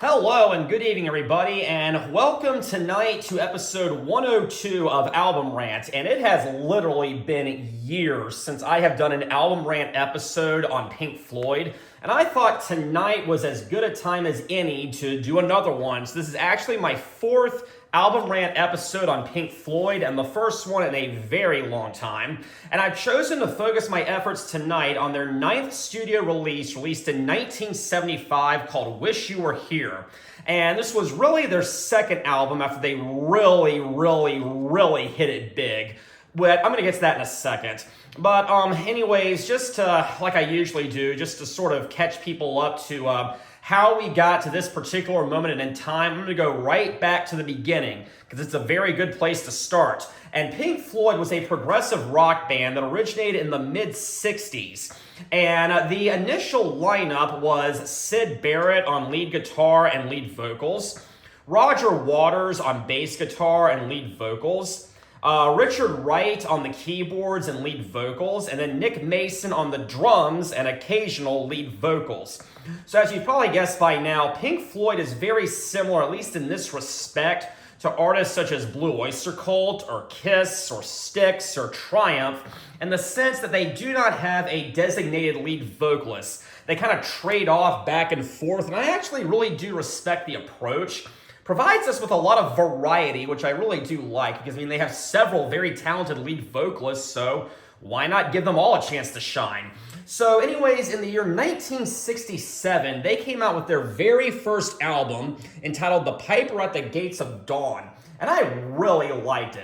Hello and good evening, everybody, and welcome tonight to episode 102 of Album Rant. And it has literally been years since I have done an Album Rant episode on Pink Floyd, and I thought tonight was as good a time as any to do another one. So this is actually my fourth Album Rant episode on Pink Floyd, and the first one in a very long time. And I've chosen to focus my efforts tonight on their ninth studio release, released in 1975, called Wish You Were Here. And this was really their second album after they really hit it big. But I'm going to get to that in a second. But anyways, just like I usually do, just to sort of catch people up to how we got to this particular moment in time, I'm going to go right back to the beginning because it's a very good place to start. And Pink Floyd was a progressive rock band that originated in the mid-60s. And the initial lineup was Syd Barrett on lead guitar and lead vocals, Roger Waters on bass guitar and lead vocals, Richard Wright on the keyboards and lead vocals, and then Nick Mason on the drums and occasional lead vocals. So as you probably guessed by now, Pink Floyd is very similar, at least in this respect, to artists such as Blue Oyster Cult or Kiss or Styx or Triumph, in the sense that they do not have a designated lead vocalist. They kind of trade off back and forth, and I actually really do respect the approach. Provides us with a lot of variety, which I really do like, because they have several very talented lead vocalists, so why not give them all a chance to shine? So anyways, in the year 1967, they came out with their very first album entitled The Piper at the Gates of Dawn, and I really liked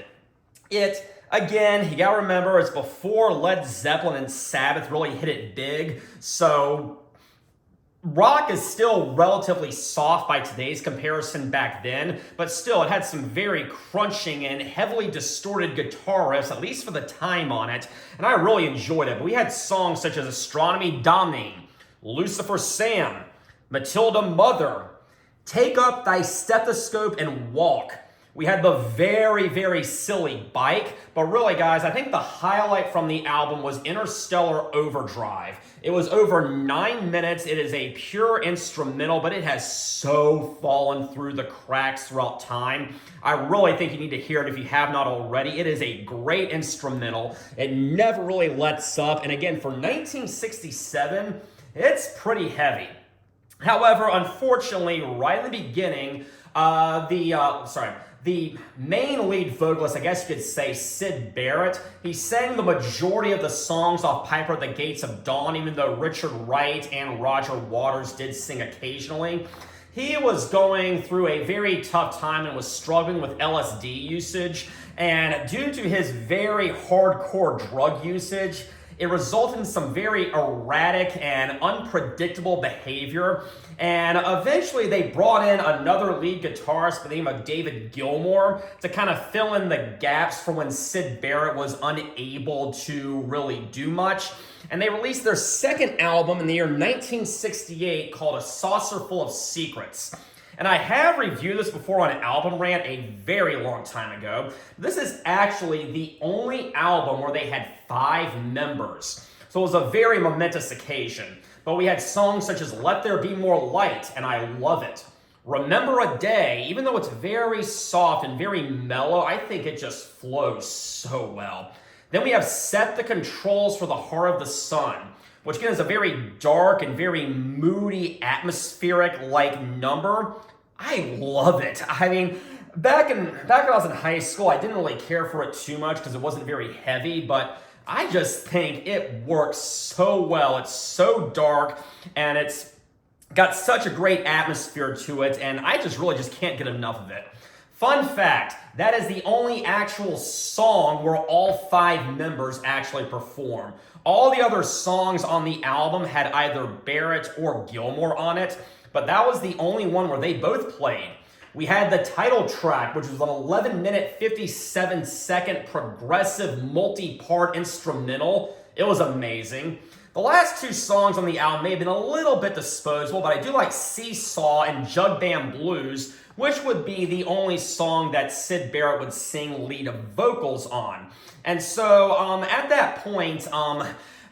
it. Again, you gotta remember, it's before Led Zeppelin and Sabbath really hit it big, so rock is still relatively soft by today's comparison back then, but still it had some very crunching and heavily distorted guitar riffs, at least for the time on it, and I really enjoyed it. But we had songs such as Astronomy Domine, Lucifer Sam, Matilda Mother, Take Up Thy Stethoscope and Walk. We had the very silly Bike, but really, guys, I think the highlight from the album was Interstellar Overdrive. It was over 9 minutes. It is a pure instrumental, but it has so fallen through the cracks throughout time. I really think you need to hear it if you have not already. It is a great instrumental. It never really lets up, and again, for 1967, it's pretty heavy. However, unfortunately, right in the beginning, the main lead vocalist, I guess you could say, Syd Barrett, he sang the majority of the songs off Piper at the Gates of Dawn, even though Richard Wright and Roger Waters did sing occasionally. He was going through a very tough time and was struggling with LSD usage, and due to his very hardcore drug usage, it resulted in some very erratic and unpredictable behavior, and eventually they brought in another lead guitarist by the name of David Gilmour to kind of fill in the gaps for when Syd Barrett was unable to really do much. And they released their second album in the year 1968 called A Saucer Full of Secrets. And I have reviewed this before on Album Rant a very long time ago. This is actually the only album where they had 5 members. So it was a very momentous occasion. But we had songs such as Let There Be More Light, and I love it. Remember a Day, even though it's very soft and very mellow, I think it just flows so well. Then we have Set the Controls for the Heart of the Sun, which again is a very dark and very moody, atmospheric-like number. I love it. I mean, back when I was in high school, I didn't really care for it too much because it wasn't very heavy, but I just think it works so well. It's so dark, and it's got such a great atmosphere to it, and I just really just can't get enough of it. Fun fact, that is the only actual song where all 5 members actually perform. All the other songs on the album had either Barrett or Gilmour on it, but that was the only one where they both played. We had the title track, which was an 11-minute, 57-second progressive multi-part instrumental. It was amazing. The last 2 songs on the album may have been a little bit disposable, but I do like Seesaw and Jug Band Blues, which would be the only song that Syd Barrett would sing lead vocals on. And so at that point,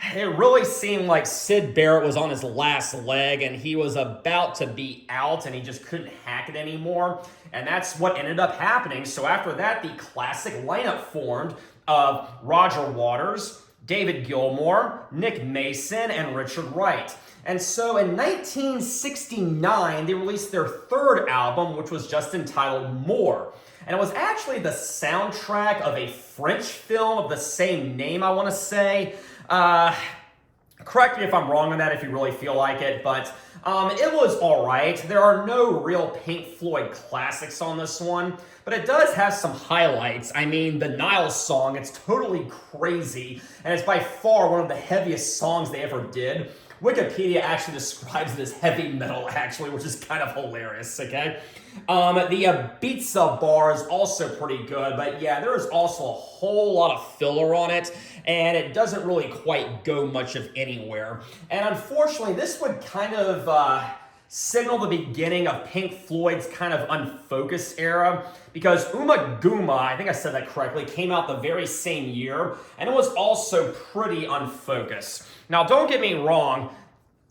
it really seemed like Syd Barrett was on his last leg and he was about to be out and he just couldn't hack it anymore. And that's what ended up happening. So after that, the classic lineup formed of Roger Waters, David Gilmour, Nick Mason, and Richard Wright. And so in 1969, they released their third album, which was just entitled More. And it was actually the soundtrack of a French film of the same name, I want to say. Correct me if I'm wrong on that if you really feel like it, but it was all right. There are no real Pink Floyd classics on this one, but it does have some highlights. I mean, the Nile song, it's totally crazy, and it's by far one of the heaviest songs they ever did. Wikipedia actually describes it as heavy metal, actually, which is kind of hilarious, okay? The Ibiza bar is also pretty good, but yeah, there is also a whole lot of filler on it, and it doesn't really quite go much of anywhere. And unfortunately, this would kind of signal the beginning of Pink Floyd's kind of unfocused era, because Ummagumma, I think I said that correctly, came out the very same year, and it was also pretty unfocused. Now, don't get me wrong,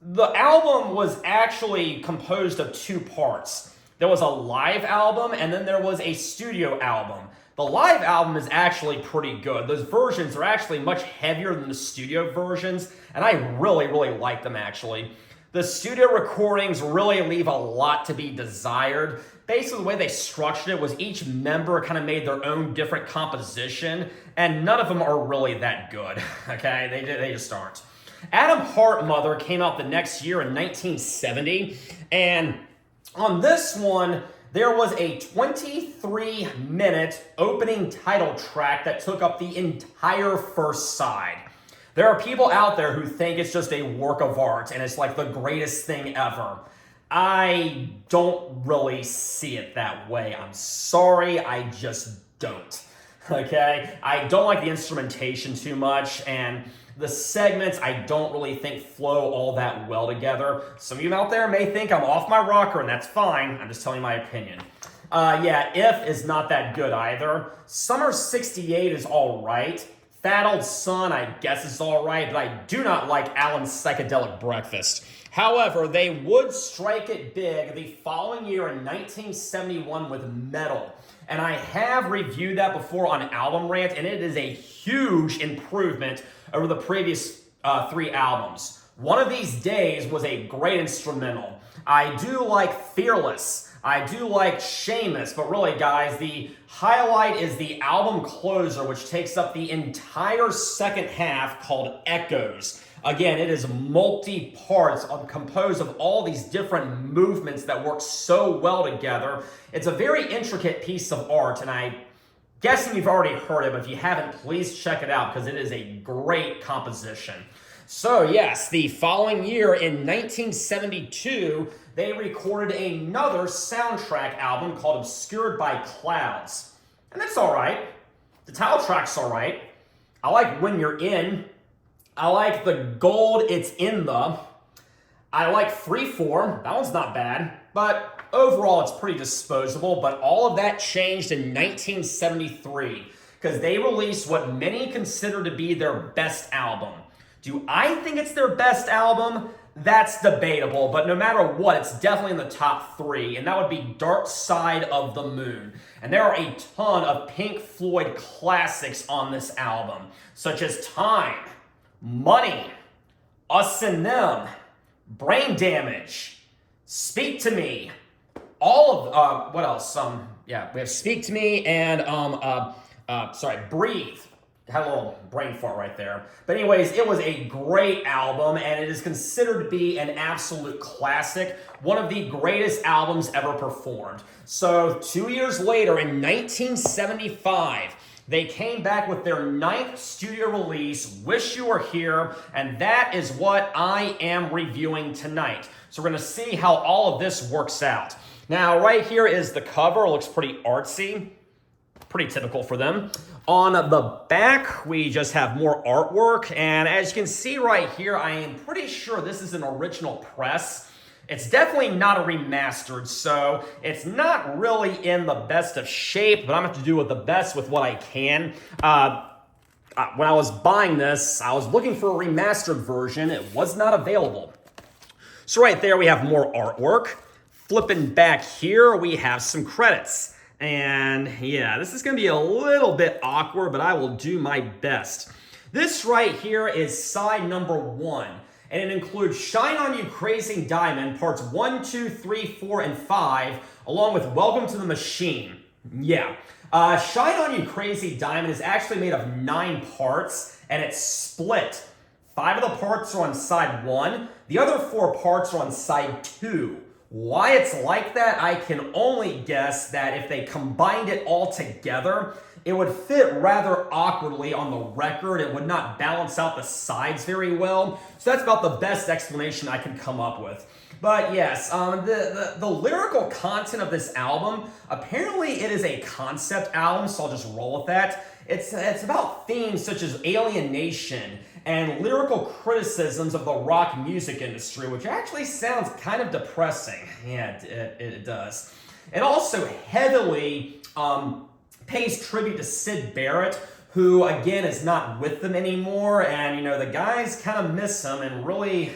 the album was actually composed of two parts. There was a live album, and then there was a studio album. The live album is actually pretty good. Those versions are actually much heavier than the studio versions, and I really, really like them, actually. The studio recordings really leave a lot to be desired. Basically, the way they structured it was each member kind of made their own different composition, and none of them are really that good, okay? They just aren't. Adam Hartmother came out the next year in 1970, and on this one, there was a 23-minute opening title track that took up the entire first side. There are people out there who think it's just a work of art and it's like the greatest thing ever. I don't really see it that way. I'm sorry, I just don't. Okay? I don't like the instrumentation too much, and the segments I don't really think flow all that well together. Some of you out there may think I'm off my rocker, and that's fine. I'm just telling you my opinion. Yeah, If is not that good either. Summer 68 is all right. Fat Old Son, I guess, is all right, but I do not like Alan's Psychedelic Breakfast. However, they would strike it big the following year in 1971 with Metal. And I have reviewed that before on Album Rant, and it is a huge improvement over the previous three albums. One of These Days was a great instrumental. I do like Fearless. I do like Seamus, but really, guys, the highlight is the album closer, which takes up the entire second half, called Echoes. Again, it is multi-parts, composed of all these different movements that work so well together. It's a very intricate piece of art, and I'm guessing you've already heard it, but if you haven't, please check it out, because it is a great composition. So yes, the following year in 1972, they recorded another soundtrack album called Obscured by Clouds. And that's all right. The title track's all right. I like When You're In. I like The Gold It's In The. I like Freeform. That one's not bad. But overall, it's pretty disposable. But all of that changed in 1973 because they released what many consider to be their best album. Do I think it's their best album? That's debatable, but no matter what, it's definitely in the top three, and that would be Dark Side of the Moon. And there are a ton of Pink Floyd classics on this album, such as Time, Money, Us and Them, Brain Damage, Speak to Me, all of, what else? We have Speak to Me and, Breathe. Had a little brain fart right there. But anyways, it was a great album, and it is considered to be an absolute classic, one of the greatest albums ever performed. So 2 years later, in 1975, they came back with their 9th studio release, Wish You Were Here, and that is what I am reviewing tonight. So we're going to see how all of this works out. Now, right here is the cover. It looks pretty artsy. Pretty typical for them. On the back, we just have more artwork, and as you can see right here, I am pretty sure this is an original press. It's definitely not a remastered, so it's not really in the best of shape, but I'm going to have to do with the best with what I can. when I was buying this, I was looking for a remastered version. It was not available. So right there, we have more artwork. Flipping back here, we have some credits. And yeah, this is going to be a little bit awkward, but I will do my best. This right here is side number 1. And it includes Shine On You Crazy Diamond, parts 1, 2, 3, 4, and 5, along with Welcome to the Machine. Yeah. Shine On You Crazy Diamond is actually made of 9 parts, and it's split. 5 of the parts are on side 1. The other 4 parts are on side 2. Why it's like that, I can only guess that if they combined it all together, it would fit rather awkwardly on the record. It would not balance out the sides very well. So that's about the best explanation I can come up with. But yes, the lyrical content of this album, apparently it is a concept album, so I'll just roll with that. It's about themes such as alienation and lyrical criticisms of the rock music industry, which actually sounds kind of depressing. Yeah, it does. It also heavily pays tribute to Syd Barrett, who again is not with them anymore, and the guys kind of miss him and really,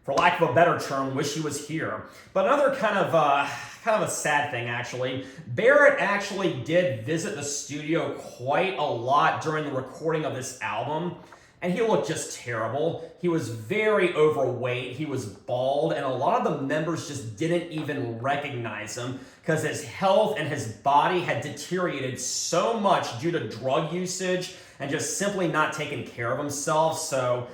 for lack of a better term, wish he was here. But another kind of a sad thing, actually. Barrett actually did visit the studio quite a lot during the recording of this album, and he looked just terrible. He was very overweight, he was bald, and a lot of the members just didn't even recognize him because his health and his body had deteriorated so much due to drug usage and just simply not taking care of himself, so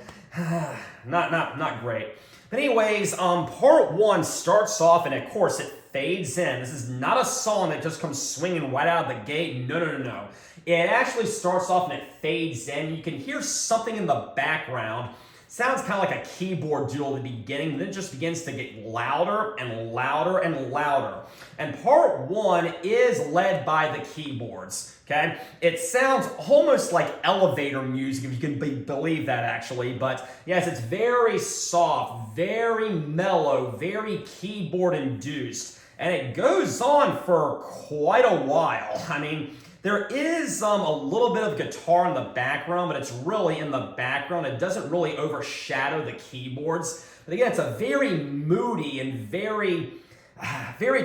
not great. But anyways, part 1 starts off, and of course it fades in. This is not a song that just comes swinging right out of the gate. No. It actually starts off and it fades in. You can hear something in the background. Sounds kind of like a keyboard duel at the beginning, then it just begins to get louder and louder and louder. And part 1 is led by the keyboards, okay? It sounds almost like elevator music, if you can believe that, actually. But yes, it's very soft, very mellow, very keyboard-induced. And it goes on for quite a while. I mean, there is a little bit of guitar in the background, but it's really in the background. It doesn't really overshadow the keyboards. But again, it's a very moody and very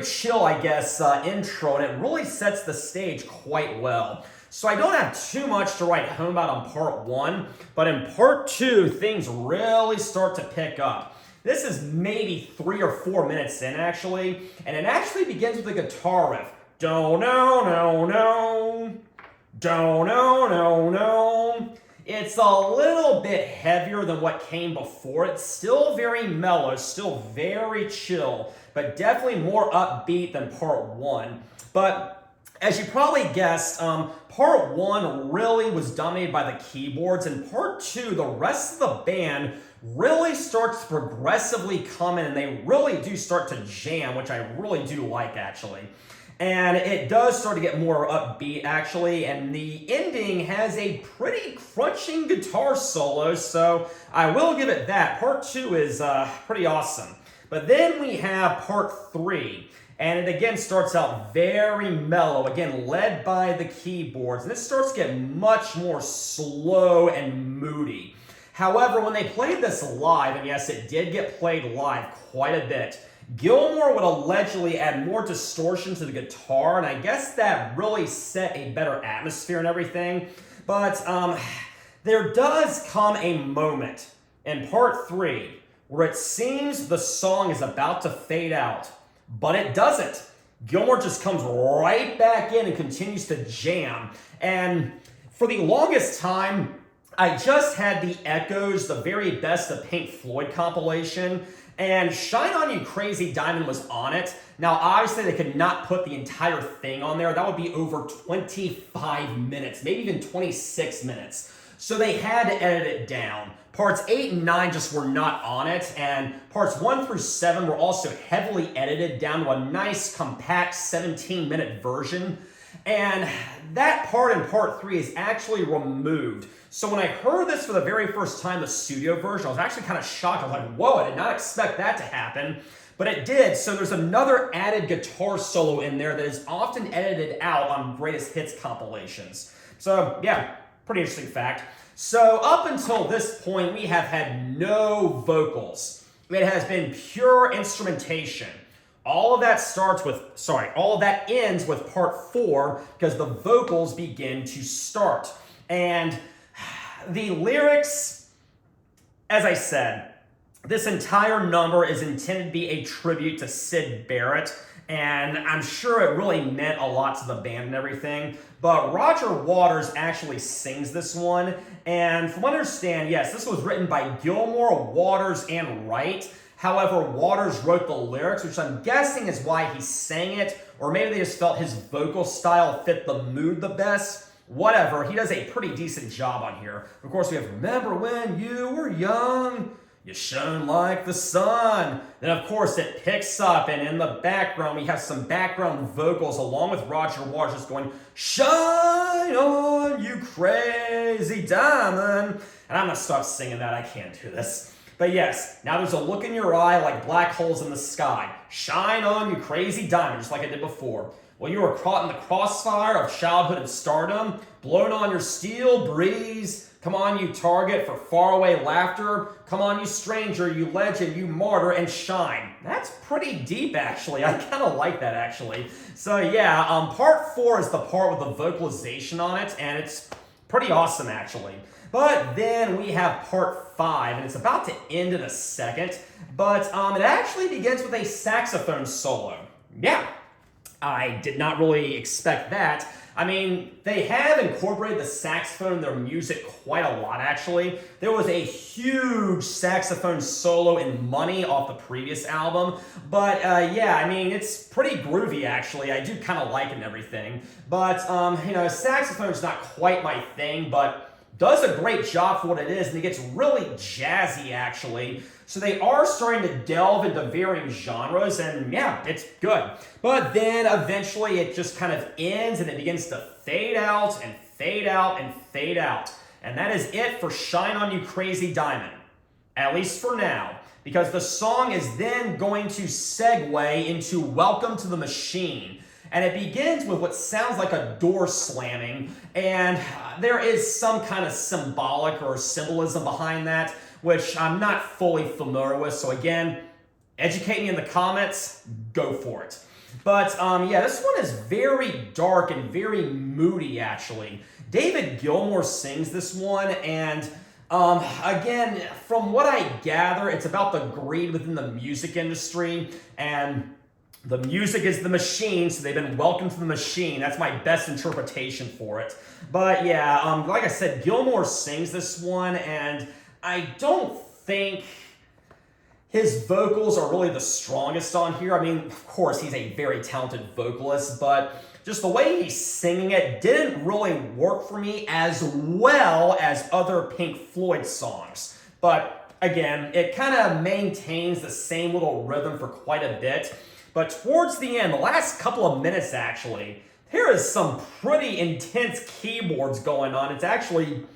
chill, I guess, intro, and it really sets the stage quite well. So I don't have too much to write home about on part 1, but in part 2, things really start to pick up. This is maybe 3 or 4 minutes in, actually, and it actually begins with a guitar riff. Do no no no, do no no no. It's a little bit heavier than what came before. It's still very mellow, still very chill, but definitely more upbeat than part 1. But as you probably guessed, part 1 really was dominated by the keyboards, and part 2, the rest of the band really starts to progressively come in, and they really do start to jam, which I really do like, actually. And it does start to get more upbeat, actually, and the ending has a pretty crunching guitar solo, so I will give it that. Part 2 is pretty awesome. But then we have part 3, and it again starts out very mellow, again led by the keyboards, and it starts to get much more slow and moody. However, when they played this live, and yes, it did get played live quite a bit, Gilmour would allegedly add more distortion to the guitar, and I guess that really set a better atmosphere and everything. But there does come a moment in part 3 where it seems the song is about to fade out, but it doesn't. Gilmour just comes right back in and continues to jam. And for the longest time, I just had the Echoes, the very best of Pink Floyd compilation, and Shine On You Crazy Diamond was on it. Now, obviously, they could not put the entire thing on there. That would be over 25 minutes, maybe even 26 minutes. So they had to edit it down. Parts 8 and 9 just were not on it, and parts 1 through 7 were also heavily edited down to a nice, compact 17-minute version. And that part in part 3 is actually removed. So when I heard this for the very first time, the studio version, I was actually kind of shocked. I was like, whoa, I did not expect that to happen. But it did. So there's another added guitar solo in there that is often edited out on greatest hits compilations. So yeah, Pretty interesting fact. So up until this point, we have had no vocals. It has been pure instrumentation. All of that ends with part 4 because the vocals begin to start. And the lyrics, as I said, this entire number is intended to be a tribute to Syd Barrett, and I'm sure it really meant a lot to the band and everything. But Roger Waters actually sings this one, and from what I understand, yes, this was written by Gilmour, Waters, and Wright. However, Waters wrote the lyrics, which I'm guessing is why he sang it, or maybe they just felt his vocal style fit the mood the best. Whatever, he does a pretty decent job on here. Of course, we have Remember When You Were Young, You Shone Like the Sun. Then, of course, it picks up, and in the background, we have some background vocals along with Roger Waters just going, Shine on, you crazy diamond. And I'm going to stop singing that. I can't do this. But yes, now there's a look in your eye like black holes in the sky. Shine on, you crazy diamond, just like I did before. Well, you were caught in the crossfire of childhood and stardom, blown on your steel breeze. Come on, you target for faraway laughter. Come on, you stranger, you legend, you martyr, and shine. That's pretty deep, actually. I kind of like that, actually. So yeah, part 4 is the part with the vocalization on it, and it's pretty awesome, actually. But then we have part 5, and it's about to end in a second, but it actually begins with a saxophone solo. Yeah, I did not really expect that. I mean, they have incorporated the saxophone in their music quite a lot, actually. There was a huge saxophone solo in Money off the previous album, but yeah, I mean, it's pretty groovy, actually. I do kind of like it and everything, but, you know, saxophone's not quite my thing, but does a great job for what it is, and it gets really jazzy, actually. So they are starting to delve into varying genres, and yeah, it's good. But then eventually it just kind of ends, and it begins to fade out and fade out and fade out. And that is it for Shine On You Crazy Diamond, at least for now, because the song is then going to segue into Welcome to the Machine. And it begins with what sounds like a door slamming, and there is some kind of symbolic or symbolism behind that, which I'm not fully familiar with. So again, educate me in the comments, go for it. But yeah, this one is very dark and very moody, actually. David Gilmour sings this one, and again, from what I gather, it's about the greed within the music industry, and the music is the machine, so they've been welcomed to the machine. That's my best interpretation for it. But yeah, like I said, Gilmour sings this one, and I don't think his vocals are really the strongest on here. I mean, of course, he's a very talented vocalist, but just the way he's singing it didn't really work for me as well as other Pink Floyd songs. But again, it kind of maintains the same little rhythm for quite a bit. But towards the end, the last couple of minutes actually, there is some pretty intense keyboards going on. It's actually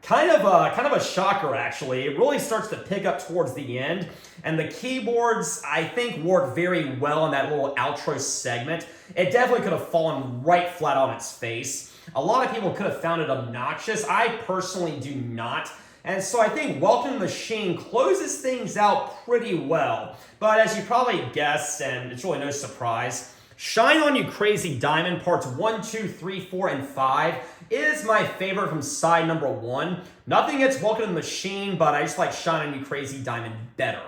kind of a shocker, actually. It really starts to pick up towards the end, and the keyboards, I think, work very well in that little outro segment. It definitely could have fallen right flat on its face. A lot of people could have found it obnoxious. I personally do not. And so I think Welcome to the Machine closes things out pretty well. But as you probably guessed, and it's really no surprise, Shine On You Crazy Diamond parts 1, 2, 3, 4, and 5 is my favorite from side number 1. Nothing against Welcome to the Machine, but I just like Shine On You Crazy Diamond better.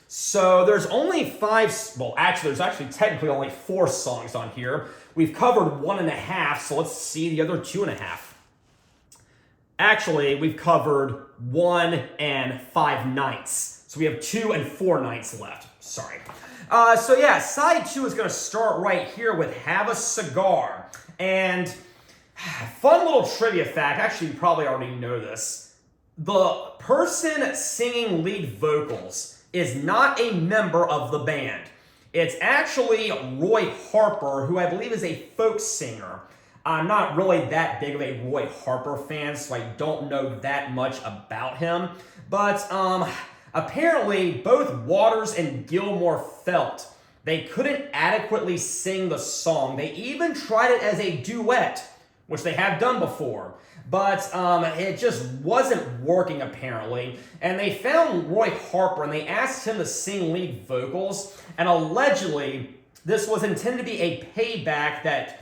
So there's only 5, well, actually, there's actually technically only 4 songs on here. We've covered 1.5, so let's see the other 2.5. Actually, we've covered 1 and 5 ninths. So we have 2 and 4 ninths left. Sorry. So yeah, side 2 is going to start right here with Have a Cigar. And fun little trivia fact, actually you probably already know this. The person singing lead vocals is not a member of the band. It's actually Roy Harper, who I believe is a folk singer. I'm not really that big of a Roy Harper fan, so I don't know that much about him. But apparently, both Waters and Gilmour felt they couldn't adequately sing the song. They even tried it as a duet which they have done before. But it just wasn't working apparently. And they found Roy Harper and they asked him to sing lead vocals. And allegedly, this was intended to be a payback that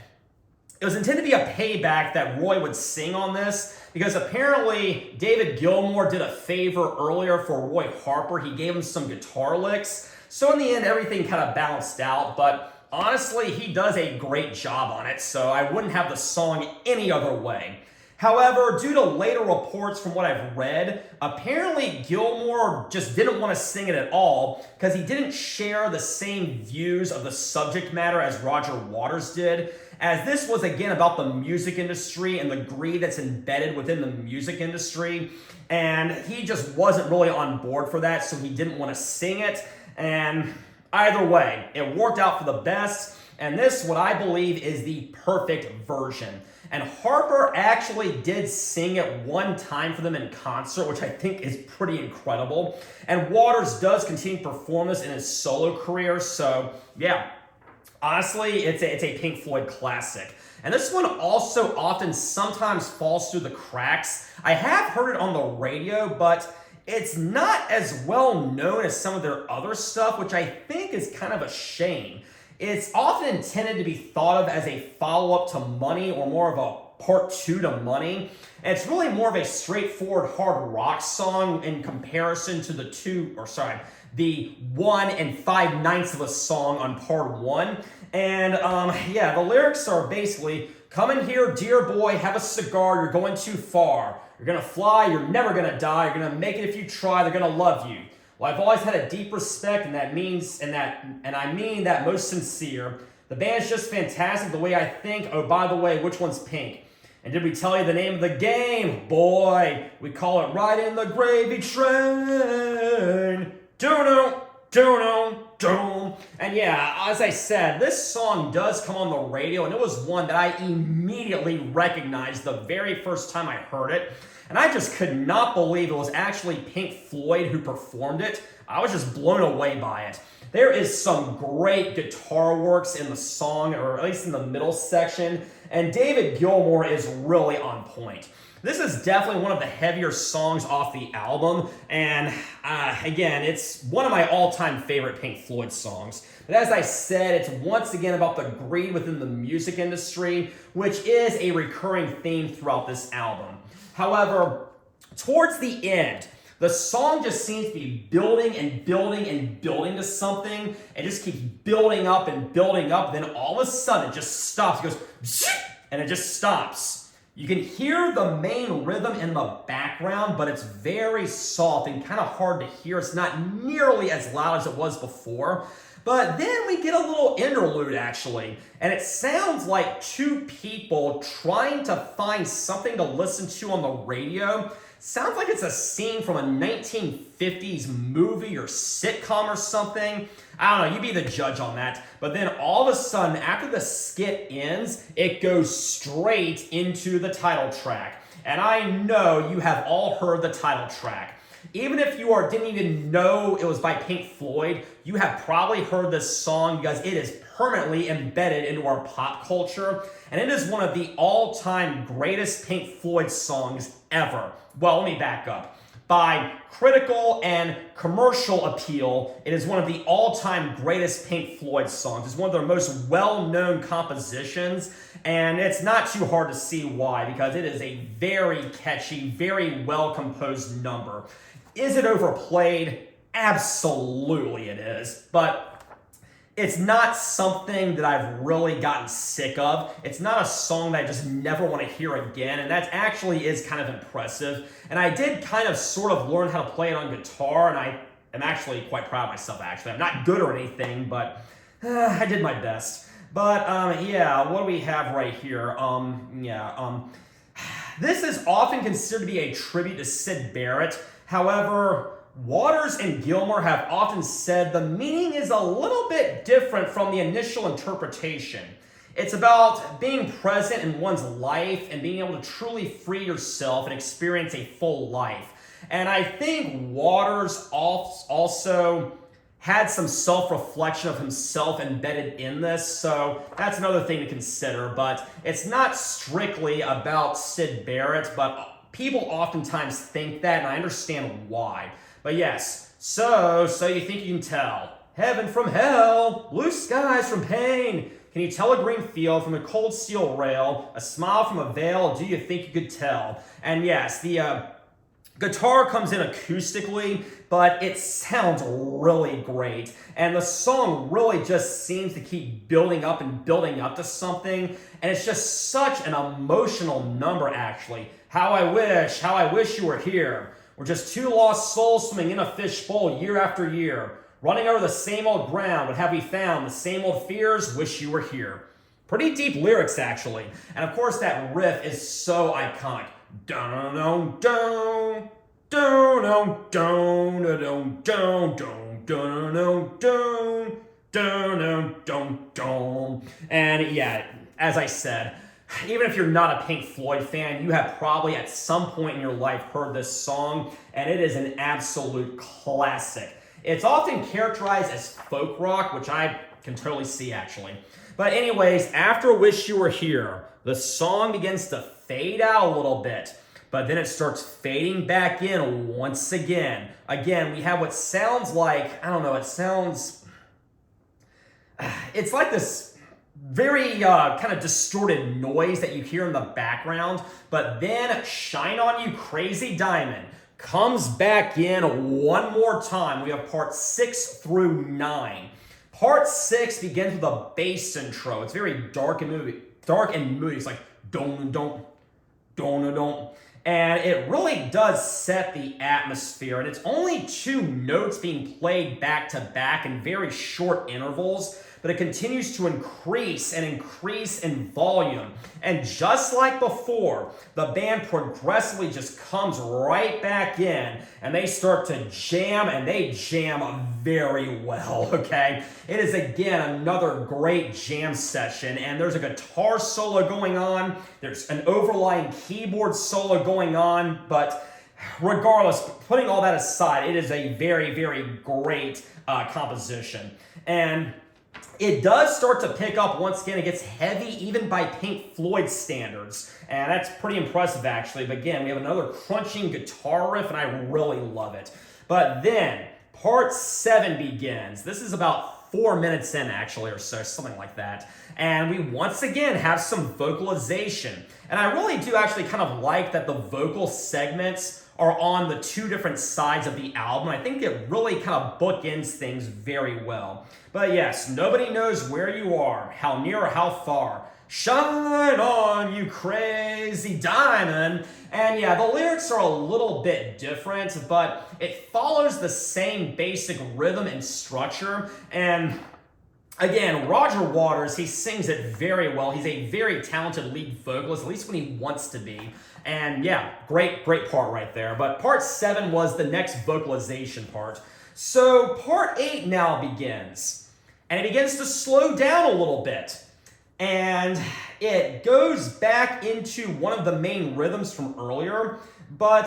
Roy would sing on this, because apparently David Gilmour did a favor earlier for Roy Harper. He gave him some guitar licks. So in the end, everything kind of balanced out. But honestly, he does a great job on it, so I wouldn't have the song any other way. However, due to later reports from what I've read, apparently Gilmour just didn't want to sing it at all because he didn't share the same views of the subject matter as Roger Waters did, as this was again about the music industry and the greed that's embedded within the music industry, and he just wasn't really on board for that, so he didn't want to sing it. And either way, it worked out for the best, and this, what I believe, is the perfect version. And Harper actually did sing it one time for them in concert, which I think is pretty incredible. And Waters does continue to perform this in his solo career, so yeah, honestly, it's a Pink Floyd classic. And this one also often sometimes falls through the cracks. I have heard it on the radio, but it's not as well known as some of their other stuff, which I think is kind of a shame. It's often intended to be thought of as a follow-up to Money, or more of a part 2 to Money. And it's really more of a straightforward hard rock song in comparison to the 1 5/9 of a song on part 1. And yeah, the lyrics are basically, "Come in here, dear boy, have a cigar, you're going too far. You're gonna fly, you're never gonna die, you're gonna make it if you try, they're gonna love you. Well, I've always had a deep respect, and I mean that most sincere. The band's just fantastic the way I think. Oh, by the way, which one's pink? And did we tell you the name of the game? Boy, we call it Right in the Gravy Train. Do-no, do-no, do. And yeah, as I said, this song does come on the radio, and it was one that I immediately recognized the very first time I heard it. And I just could not believe it was actually Pink Floyd who performed it. I was just blown away by it. There is some great guitar works in the song, or at least in the middle section, and David Gilmour is really on point. This is definitely one of the heavier songs off the album, and again, it's one of my all-time favorite Pink Floyd songs. But as I said, it's once again about the greed within the music industry, which is a recurring theme throughout this album. However, towards the end, the song just seems to be building and building and building to something. It just keeps building up and building up. Then all of a sudden, it just stops. It goes, and it just stops. You can hear the main rhythm in the background, but it's very soft and kind of hard to hear. It's not nearly as loud as it was before. But then we get a little interlude, actually, and it sounds like two people trying to find something to listen to on the radio. Sounds like it's a scene from a 1950s movie or sitcom or something. I don't know, you be the judge on that. But then all of a sudden, after the skit ends, it goes straight into the title track. And I know you have all heard the title track. Even if you didn't even know it was by Pink Floyd, you have probably heard this song because it is permanently embedded into our pop culture, and it is one of the all-time greatest Pink Floyd songs ever. Well, let me back up. By critical and commercial appeal, it is one of the all-time greatest Pink Floyd songs. It's one of their most well-known compositions, and it's not too hard to see why, because it is a very catchy, very well-composed number. Is it overplayed? Absolutely it is, but it's not something that I've really gotten sick of. It's not a song that I just never want to hear again, and that actually is kind of impressive. And I did kind of sort of learn how to play it on guitar, and I am actually quite proud of myself, actually. I'm not good or anything, but I did my best. But yeah, what do we have right here? This is often considered to be a tribute to Syd Barrett. However, Waters and Gilmour have often said the meaning is a little bit different from the initial interpretation. It's about being present in one's life and being able to truly free yourself and experience a full life. And I think Waters also had some self-reflection of himself embedded in this, so that's another thing to consider. But it's not strictly about Syd Barrett, but people oftentimes think that, and I understand why. But yes, so you think you can tell heaven from hell, blue skies from pain. Can you tell a green field from a cold steel rail, a smile from a veil? Do you think you could tell? And yes, the guitar comes in acoustically, but it sounds really great. And the song really just seems to keep building up and building up to something. And it's just such an emotional number, actually. How I wish you were here. We're just two lost souls swimming in a fishbowl year after year. Running over the same old ground, what have we found? The same old fears, wish you were here. Pretty deep lyrics, actually. And of course, that riff is so iconic. Dun dun dun dun dun dun dun dun dun dun dun dun dun. And yeah, as I said, even if you're not a Pink Floyd fan, you have probably at some point in your life heard this song, and it is an absolute classic. It's often characterized as folk rock, which I can totally see actually. But anyways, after Wish You Were Here, the song begins to fade out a little bit, but then it starts fading back in once again. Again, we have what sounds like, I don't know, it's like this very kind of distorted noise that you hear in the background, but then Shine On You Crazy Diamond comes back in one more time. We have part 6 through 9. Part 6 begins with a bass intro. It's very dark and moody. It's like don don don don. And it really does set the atmosphere. And it's only 2 notes being played back to back in very short intervals, but it continues to increase and increase in volume. And just like before, the band progressively just comes right back in, and they start to jam, and they jam very well, okay? It is, again, another great jam session, and there's a guitar solo going on, there's an overlying keyboard solo going on, but regardless, putting all that aside, it is a very, very great composition. And it does start to pick up once again. It gets heavy even by Pink Floyd standards. And that's pretty impressive actually. But again, we have another crunching guitar riff and I really love it. But then part 7 begins. This is about 4 minutes in actually or so, something like that. And we once again have some vocalization. And I really do actually kind of like that the vocal segments are on the 2 different sides of the album. I think it really kind of bookends things very well. But yes, nobody knows where you are, how near or how far. Shine on, you crazy diamond. And yeah, the lyrics are a little bit different, but it follows the same basic rhythm and structure. And again, Roger Waters, he sings it very well. He's a very talented lead vocalist, at least when he wants to be. And yeah, great part right there. But part 7 was the next vocalization part. So part 8 now begins. And it begins to slow down a little bit. And it goes back into one of the main rhythms from earlier. But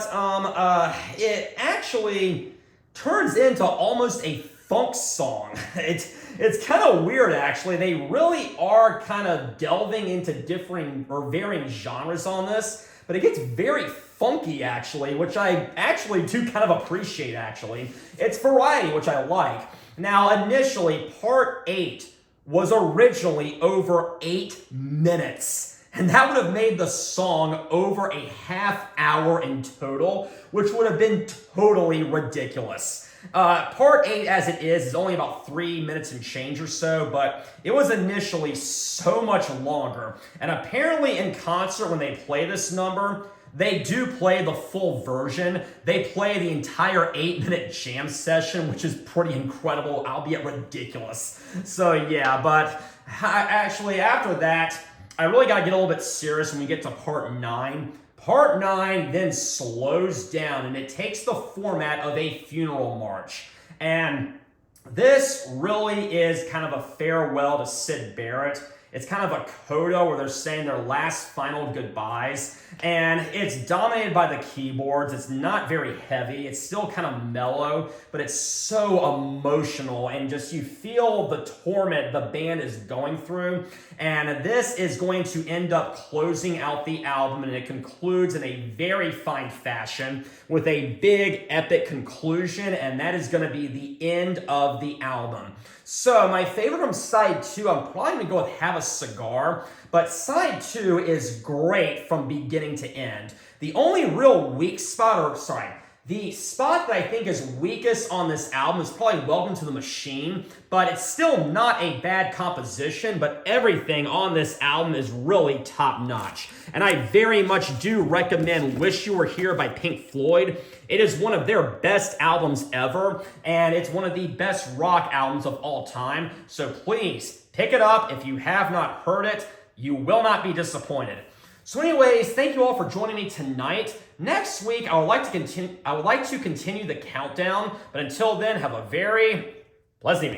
it actually turns into almost a funk song. It's kind of weird, actually. They really are kind of delving into differing or varying genres on this, but it gets very funky, actually, which I actually do kind of appreciate, actually. It's variety, which I like. Now, initially, part 8 was originally over 8 minutes, and that would have made the song over a half hour in total, which would have been totally ridiculous. Part 8, as it is only about 3 minutes and change or so, but it was initially so much longer. And apparently in concert, when they play this number, they do play the full version. They play the entire 8-minute jam session, which is pretty incredible, albeit ridiculous. So yeah, but actually after that, I really got to get a little bit serious when we get to part 9. Part 9 then slows down and it takes the format of a funeral march. And this really is kind of a farewell to Syd Barrett. It's kind of a coda where they're saying their last final goodbyes, and it's dominated by the keyboards. It's not very heavy. It's still kind of mellow, but it's so emotional, and just you feel the torment the band is going through. And this is going to end up closing out the album, and it concludes in a very fine fashion with a big epic conclusion, and that is going to be the end of the album. So my favorite from side 2, I'm probably going to go with Have a Cigar, but side 2 is great from beginning to end. The only real weak spot, the spot that I think is weakest on this album is probably Welcome to the Machine, but it's still not a bad composition, but everything on this album is really top-notch. And I very much do recommend Wish You Were Here by Pink Floyd. It is one of their best albums ever, and it's one of the best rock albums of all time. So please, pick it up. If you have not heard it, you will not be disappointed. So anyways, thank you all for joining me tonight. Next week, I would like to continue the countdown, but until then, have a very pleasant evening.